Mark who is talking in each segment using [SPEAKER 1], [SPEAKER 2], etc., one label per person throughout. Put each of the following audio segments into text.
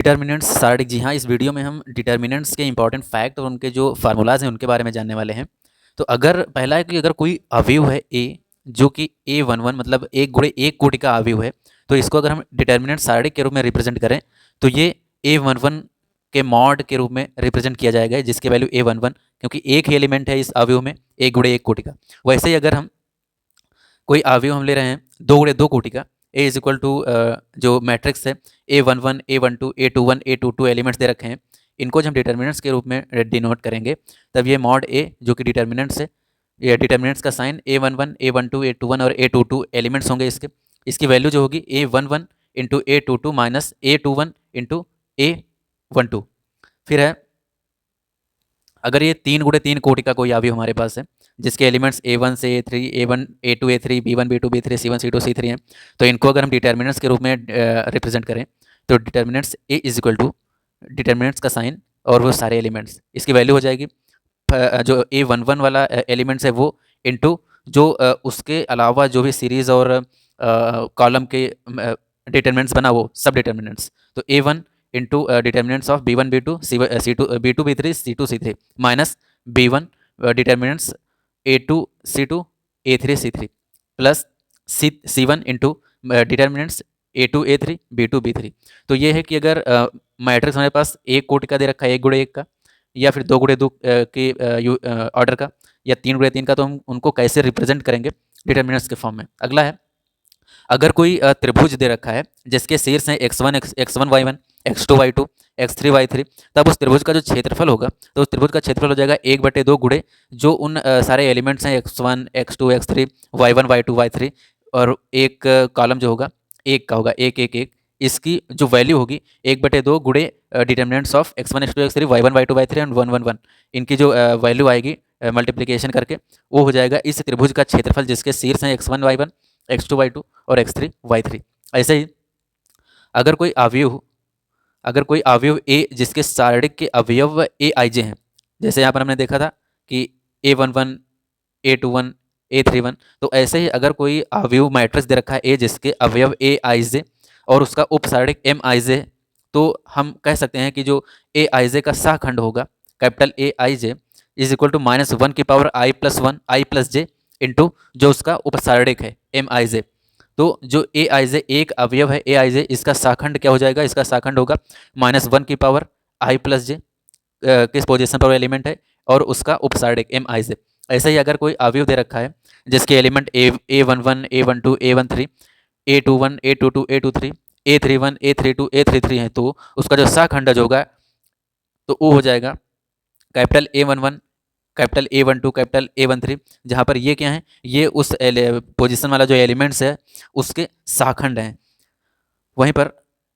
[SPEAKER 1] Determinants सारडिक, जी हाँ, इस video में हम डिटर्मिनेंट्स के इंपॉर्टेंट फैक्ट और उनके जो फार्मूलाज हैं उनके बारे में जानने वाले हैं। तो अगर पहला है कि अगर कोई अवयव है ए, जो कि A11 मतलब एक गुणे एक कोटि का अवयव है, तो इसको अगर हम डिटर्मिनेंट सारडिक के रूप में रिप्रेजेंट करें तो ये A11 के मॉड के रूप में रिप्रेजेंट किया जाएगा, जिसकी वैल्यू A11, क्योंकि एक ही एलिमेंट है इस अवयव में एक गुणे एक कोटि का। वैसे ही अगर हम कोई अवयव हम ले रहे हैं दो गुणे दो कोटि का, ए इज इक्वल टू जो मैट्रिक्स है A11 A12 A21 A22 elements they रखे हैं, इनको जब हम डिटर्मिनेंट्स के रूप में डिनोट करेंगे तब ये मॉड ए जो कि डिटर्मिनेंट्स है, ये डिटर्मिनेंट्स का साइन A11 A12 A21 और A22 एलिमेंट्स होंगे इसके। इसकी वैल्यू जो होगी A11 into A22 minus A21 into A12। फिर है अगर ये तीन गुणे तीन कोटि का कोई अवयव हमारे पास है जिसके एलिमेंट्स A1 से A3 A1 A2 A3 B1 B2 B3 C1 C2 C3 हैं, तो इनको अगर हम डिटर्मिनेंट्स के रूप में रिप्रेजेंट करें तो determinants A is equal to determinants का साइन और वो सारे एलिमेंट्स, इसकी वैल्यू हो जाएगी जो A11 वाला एलिमेंट्स है वो इंटू जो उसके अलावा जो भी सीरीज़ और कॉलम के डिटर्मिनेंट्स बना वो सब डिटर्मिनेंट्स, तो A1 into determinants of B1 B2 C2 B2 B3 C2 C3 minus B1 determinants A2 C2 A3 C3 plus C1 into determinants A2 A3 B2 B3। तो ये है कि अगर मैट्रिक्स हमारे पास एक कोटि का दे रखा है एक गुणे एक का, या फिर दो गुणे दो के ऑर्डर का, या तीन गुणे तीन का, तो हम उनको कैसे रिप्रेजेंट करेंगे डिटर्मिनेंट्स के फॉर्म में। अगला है अगर कोई त्रिभुज दे रखा है जिसके शीर्ष हैं x1 x1 y1 x2 y2 x3 y3, तब उस त्रिभुज का जो क्षेत्रफल होगा तो उस त्रिभुज का क्षेत्रफल हो जाएगा 1/2 गुणे जो उन सारे एलिमेंट्स हैं x1 x2 x3 y1 y2 y3, और एक कॉलम जो होगा एक का होगा एक एक एक, इसकी जो वैल्यू होगी 1/2 गुणे determinants of x1 x2 x3 y1 y2 y3 and 1 1 1, इनकी जो वैल्यू आएगी मल्टीप्लिकेशन करके वो हो जाएगा इस त्रिभुज का क्षेत्रफल जिसके शीर्ष हैं x1 y1 x2 y2 और x3 y3। ऐसे ही अगर कोई अवयव A जिसके सारडिक के अवयव Aij हैं, जैसे यहाँ पर हमने देखा था कि A11 A21 A31, तो ऐसे ही अगर कोई अवयव मैट्रिक्स दे रखा है A जिसके अवयव Aij और उसका उपसारडिक Mij, तो हम कह सकते हैं कि जो Aij का सहखंड होगा capital Aij is equal to -1 की power i plus 1 i plus j into जो उसका उपसारडिक है Mij। तो जो Aij एक अवयव है Aij, इसका शाखंड क्या हो जाएगा, इसका शाखंड होगा -1 की पावर i प्लस जे, किस पोजीशन पर वो एलिमेंट है, और उसका उपसारडिक Mij। ऐसे ही अगर कोई अवयव दे रखा है जिसके element A11 A12 A13 A21 A22 A23 A31 A32 A33 है, तो उसका जो शाखंडज होगा तो वो हो जाएगा capital A11 capital A12 capital A13, जहाँ पर ये क्या है, ये उस पोजीशन वाला जो एलिमेंट्स है उसके शाखंड हैं। वहीं पर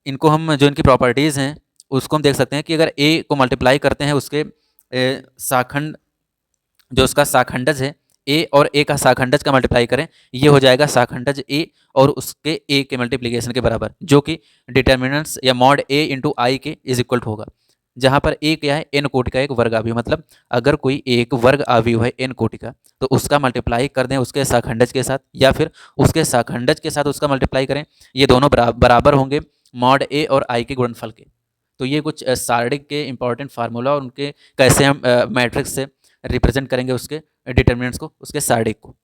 [SPEAKER 1] इनको हम जो इनकी प्रॉपर्टीज़ हैं उसको हम देख सकते हैं कि अगर A को मल्टीप्लाई करते हैं उसके शाखंड, जो उसका शाखंडज है A और A का शाखंडज का मल्टीप्लाई करें, ये हो जाएगा शाखंडज A और उसके A के मल्टीप्लिकेशन के बराबर, जो कि डिटर्मिनेंट्स या मॉड A इंटू आई के इज इक्वल होगा, जहाँ पर A क्या है n कोटि का एक वर्ग अवयव, मतलब अगर कोई एक वर्ग अवयव है n कोटि का तो उसका मल्टीप्लाई कर दें उसके शाखंडज के साथ, या फिर उसके शाखंडज के साथ उसका मल्टीप्लाई करें, ये दोनों बराबर होंगे मॉड A और I के गुणनफल के। तो ये कुछ सारडिक के इंपॉर्टेंट फार्मूला और उनके कैसे हम मैट्रिक्स से रिप्रेजेंट करेंगे उसके डिटर्मिनेंट्स को, उसके सारडिक को।